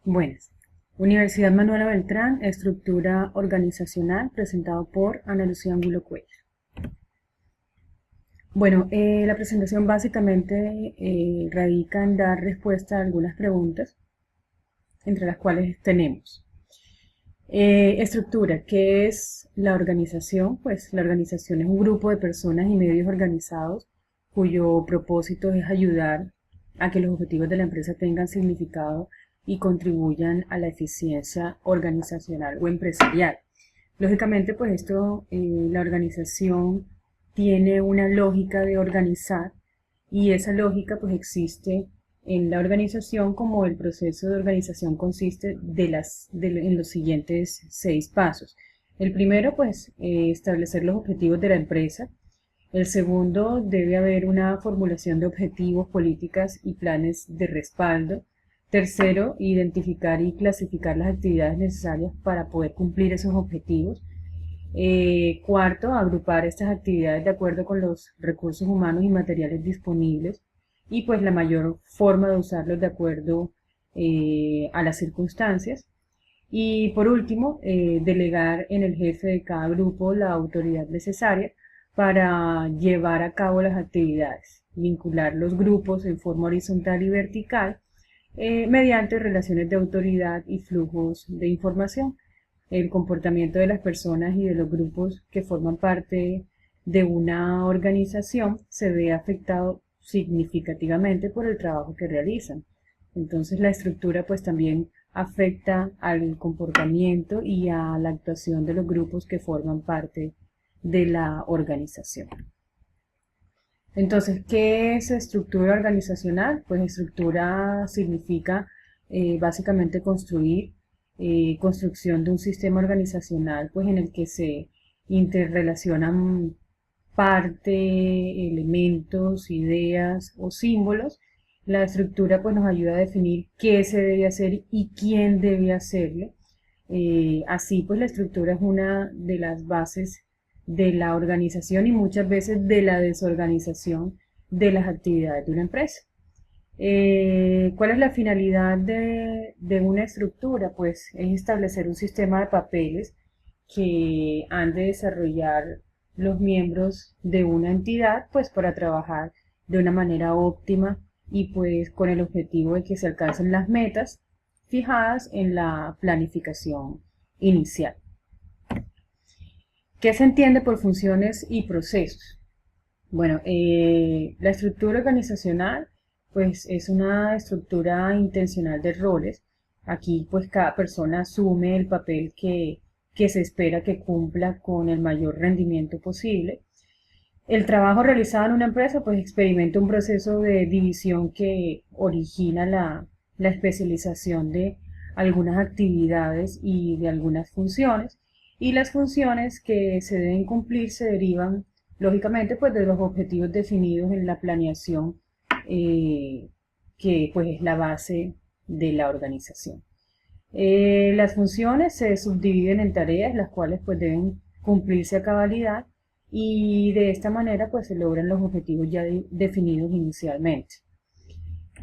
Buenas. Universidad Manuela Beltrán, estructura organizacional, presentado por Ana Lucía Angulo Cuellar. Bueno, la presentación básicamente radica en dar respuesta a algunas preguntas, entre las cuales tenemos estructura. ¿Qué es la organización? Pues la organización es un grupo de personas y medios organizados cuyo propósito es ayudar a que los objetivos de la empresa tengan significado y contribuyan a la eficiencia organizacional o empresarial. Lógicamente, pues la organización tiene una lógica de organizar y esa lógica pues existe en la organización, como el proceso de organización consiste en los siguientes 6 pasos. El primero, pues, establecer los objetivos de la empresa. El segundo, debe haber una formulación de objetivos, políticas y planes de respaldo. Tercero, identificar y clasificar las actividades necesarias para poder cumplir esos objetivos. Cuarto, agrupar estas actividades de acuerdo con los recursos humanos y materiales disponibles y pues la mayor forma de usarlos de acuerdo a las circunstancias. Y por último, delegar en el jefe de cada grupo la autoridad necesaria para llevar a cabo las actividades, vincular los grupos en forma horizontal y vertical mediante relaciones de autoridad y flujos de información. El comportamiento de las personas y de los grupos que forman parte de una organización se ve afectado significativamente por el trabajo que realizan. Entonces la estructura pues también afecta al comportamiento y a la actuación de los grupos que forman parte de la organización. Entonces, ¿qué es estructura organizacional? Pues estructura significa básicamente construcción de un sistema organizacional pues en el que se interrelacionan parte, elementos, ideas o símbolos. La estructura pues nos ayuda a definir qué se debe hacer y quién debe hacerlo. Así pues la estructura es una de las bases de la organización y muchas veces de la desorganización de las actividades de una empresa. ¿Cuál es la finalidad de una estructura? Pues es establecer un sistema de papeles que han de desarrollar los miembros de una entidad pues para trabajar de una manera óptima y pues con el objetivo de que se alcancen las metas fijadas en la planificación inicial. ¿Qué se entiende por funciones y procesos? Bueno, la estructura organizacional pues es una estructura intencional de roles. Aquí pues cada persona asume el papel que se espera que cumpla con el mayor rendimiento posible. El trabajo realizado en una empresa pues experimenta un proceso de división que origina la especialización de algunas actividades y de algunas funciones, y las funciones que se deben cumplir se derivan lógicamente pues de los objetivos definidos en la planeación que pues es la base de la organización. Las funciones se subdividen en tareas las cuales pues deben cumplirse a cabalidad y de esta manera pues se logran los objetivos ya definidos inicialmente.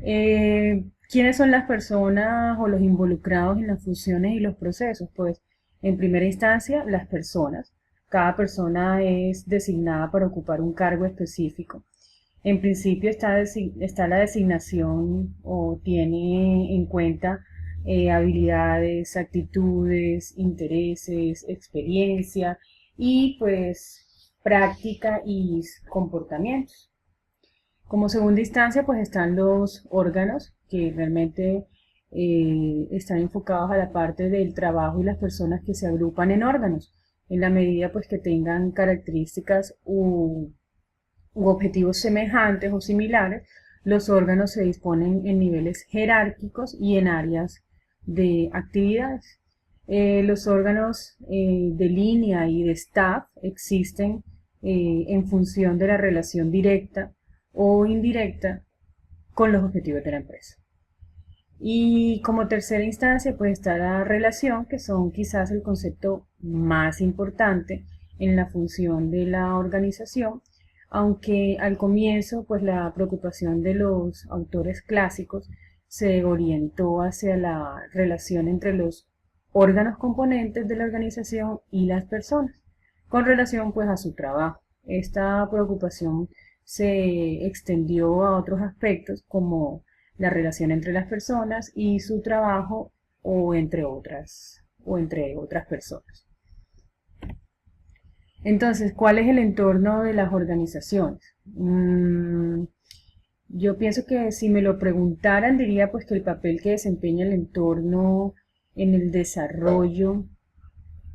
¿Quiénes son las personas o los involucrados en las funciones y los procesos? Pues en primera instancia las personas. Cada persona es designada para ocupar un cargo específico. En principio está la designación o tiene en cuenta habilidades, actitudes, intereses, experiencia y pues práctica y comportamientos. Como segunda instancia pues están los órganos que realmente están enfocados a la parte del trabajo y las personas que se agrupan en órganos en la medida pues que tengan características u objetivos semejantes o similares. Los órganos se disponen en niveles jerárquicos y en áreas de actividades. Los órganos de línea y de staff existen en función de la relación directa o indirecta con los objetivos de la empresa. Y como tercera instancia pues está la relación, que son quizás el concepto más importante en la función de la organización, aunque al comienzo pues la preocupación de los autores clásicos se orientó hacia la relación entre los órganos componentes de la organización y las personas, con relación pues a su trabajo. Esta preocupación se extendió a otros aspectos como la relación entre las personas y su trabajo o entre otras personas. Entonces, ¿cuál es el entorno de las organizaciones? Yo pienso que si me lo preguntaran diría pues que el papel que desempeña el entorno en el desarrollo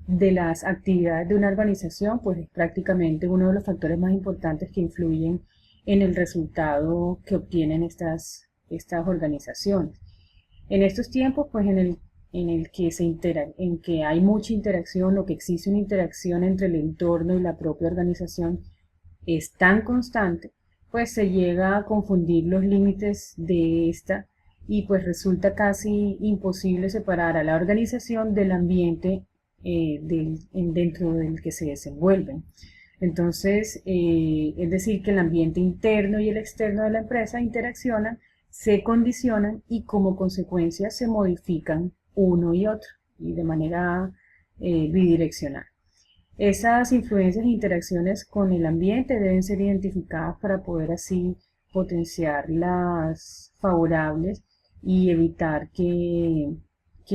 de las actividades de una organización pues es prácticamente uno de los factores más importantes que influyen en el resultado que obtienen estas organizaciones. En estos tiempos pues en que hay mucha interacción o que existe una interacción entre el entorno y la propia organización es tan constante, pues se llega a confundir los límites de esta y pues resulta casi imposible separar a la organización del ambiente dentro del que se desenvuelven. Entonces, es decir, que el ambiente interno y el externo de la empresa interaccionan, se condicionan y como consecuencia se modifican uno y otro y de manera bidireccional. Esas influencias e interacciones con el ambiente deben ser identificadas para poder así potenciar las favorables y evitar que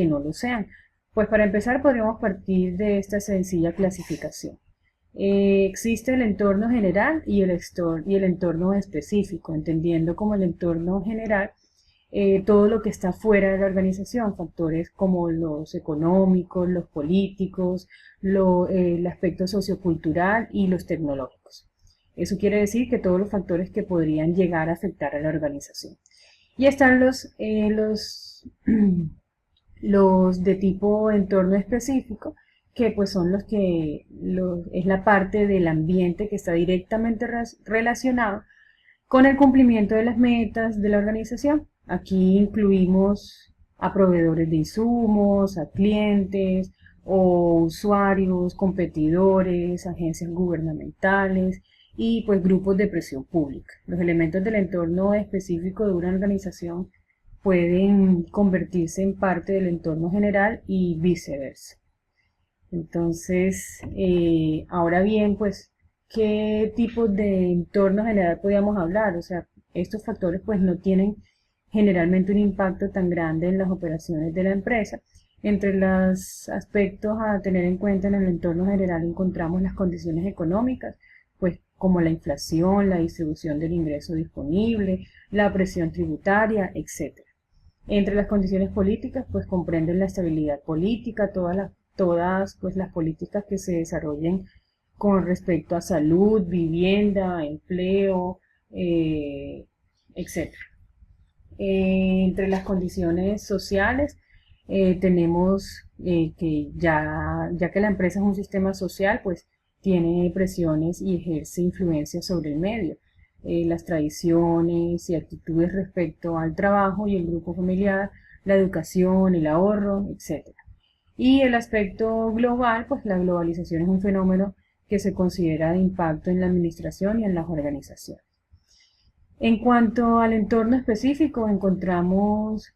no lo sean. Pues para empezar podríamos partir de esta sencilla clasificación. Existe el entorno general y el entorno específico, entendiendo como el entorno general todo lo que está fuera de la organización, factores como los económicos, los políticos, el aspecto sociocultural y los tecnológicos. Eso quiere decir que todos los factores que podrían llegar a afectar a la organización. Y están los de tipo entorno específico, que pues son es la parte del ambiente que está directamente relacionado con el cumplimiento de las metas de la organización. Aquí incluimos a proveedores de insumos, a clientes o usuarios, competidores, agencias gubernamentales y pues grupos de presión pública. Los elementos del entorno específico de una organización pueden convertirse en parte del entorno general y viceversa. Entonces, ahora bien, pues, ¿qué tipo de entorno general podríamos hablar? O sea, estos factores pues no tienen generalmente un impacto tan grande en las operaciones de la empresa. Entre los aspectos a tener en cuenta en el entorno general encontramos las condiciones económicas, pues como la inflación, la distribución del ingreso disponible, la presión tributaria, etc. Entre las condiciones políticas, pues comprenden la estabilidad política, todas pues, las políticas que se desarrollen con respecto a salud, vivienda, empleo, etc. Entre las condiciones sociales, tenemos que ya que la empresa es un sistema social, pues tiene presiones y ejerce influencia sobre el medio. Las tradiciones y actitudes respecto al trabajo y el grupo familiar, la educación, el ahorro, etc. Y el aspecto global, pues la globalización es un fenómeno que se considera de impacto en la administración y en las organizaciones. En cuanto al entorno específico, encontramos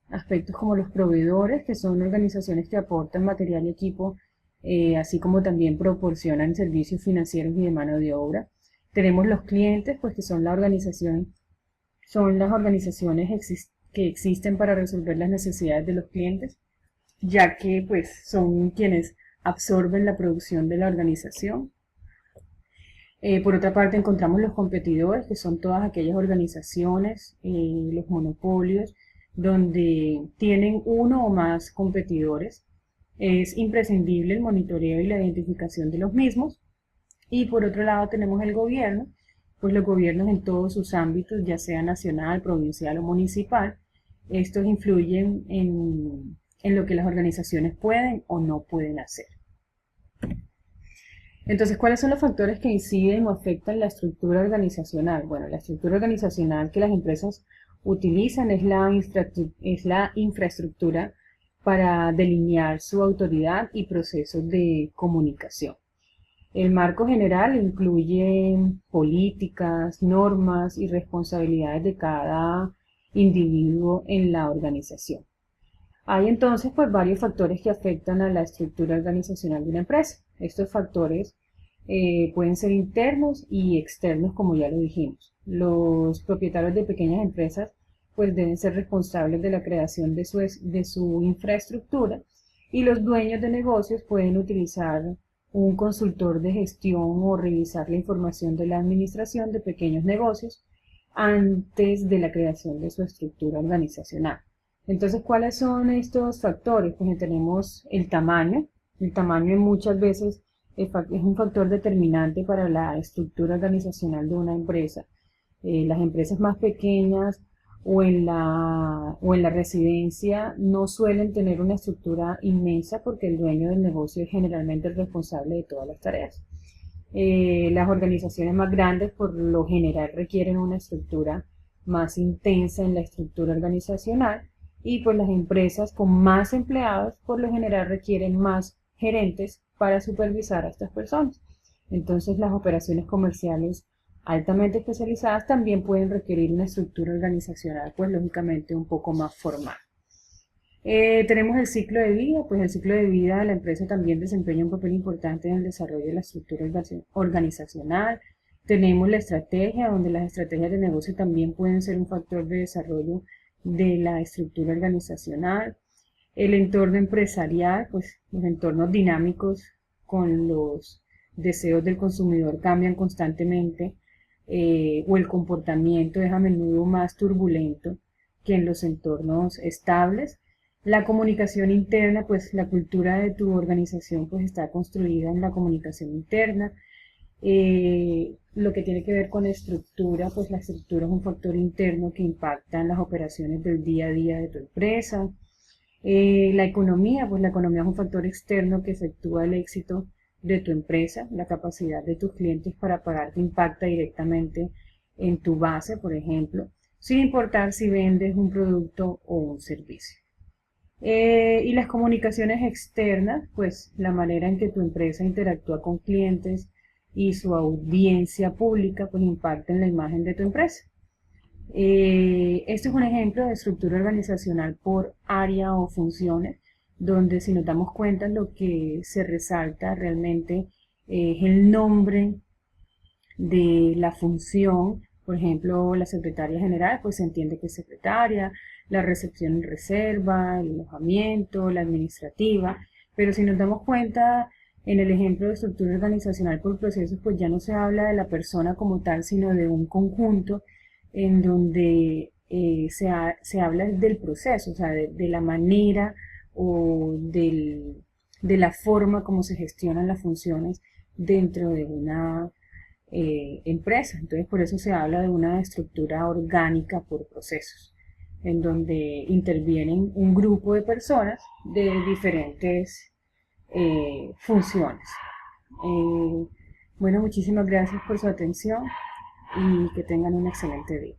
aspectos como los proveedores, que son organizaciones que aportan material y equipo, así como también proporcionan servicios financieros y de mano de obra. Tenemos los clientes, pues que son las organizaciones que existen para resolver las necesidades de los clientes, ya que pues son quienes absorben la producción de la organización. Por otra parte encontramos los competidores, que son todas aquellas organizaciones, los monopolios, donde tienen uno o más competidores. Es imprescindible el monitoreo y la identificación de los mismos. Y por otro lado tenemos el gobierno, pues los gobiernos en todos sus ámbitos, ya sea nacional, provincial o municipal, estos influyen en lo que las organizaciones pueden o no pueden hacer. Entonces, ¿cuáles son los factores que inciden o afectan la estructura organizacional? Bueno, la estructura organizacional que las empresas utilizan es la infraestructura para delinear su autoridad y procesos de comunicación. El marco general incluye políticas, normas y responsabilidades de cada individuo en la organización. Hay entonces pues varios factores que afectan a la estructura organizacional de una empresa. Estos factores pueden ser internos y externos, como ya lo dijimos. Los propietarios de pequeñas empresas pues deben ser responsables de la creación de su infraestructura, y los dueños de negocios pueden utilizar un consultor de gestión o revisar la información de la administración de pequeños negocios antes de la creación de su estructura organizacional. Entonces, ¿cuáles son estos factores? Pues tenemos el tamaño. El tamaño muchas veces es un factor determinante para la estructura organizacional de una empresa. Las empresas más pequeñas o en la residencia no suelen tener una estructura inmensa, porque el dueño del negocio es generalmente el responsable de todas las tareas. Las organizaciones más grandes por lo general requieren una estructura más intensa en la estructura organizacional, y pues las empresas con más empleados por lo general requieren más gerentes para supervisar a estas personas. Entonces las operaciones comerciales altamente especializadas también pueden requerir una estructura organizacional, pues lógicamente un poco más formal. Tenemos el ciclo de vida. Pues el ciclo de vida de la empresa también desempeña un papel importante en el desarrollo de la estructura organizacional. Tenemos la estrategia, donde las estrategias de negocio también pueden ser un factor de desarrollo de la estructura organizacional. El entorno empresarial, pues los entornos dinámicos con los deseos del consumidor cambian constantemente, o el comportamiento es a menudo más turbulento que en los entornos estables. La comunicación interna, pues la cultura de tu organización pues está construida en la comunicación interna. Lo que tiene que ver con estructura, pues la estructura es un factor interno que impacta en las operaciones del día a día de tu empresa. La economía, pues la economía es un factor externo que efectúa el éxito de tu empresa. La capacidad de tus clientes para pagarte impacta directamente en tu base, por ejemplo, sin importar si vendes un producto o un servicio. Y las comunicaciones externas, pues la manera en que tu empresa interactúa con clientes y su audiencia pública, pues impacta en la imagen de tu empresa. Este es un ejemplo de estructura organizacional por área o funciones, donde si nos damos cuenta lo que se resalta realmente es el nombre de la función. Por ejemplo, la secretaria general, pues se entiende que es secretaria, la recepción y reserva, el alojamiento, la administrativa. Pero si nos damos cuenta, en el ejemplo de estructura organizacional por procesos, pues ya no se habla de la persona como tal, sino de un conjunto en donde se habla del proceso, o sea, de la manera o de la forma como se gestionan las funciones dentro de una empresa. Entonces, por eso se habla de una estructura orgánica por procesos, en donde intervienen un grupo de personas de diferentes funciones. Bueno, muchísimas gracias por su atención y que tengan un excelente día.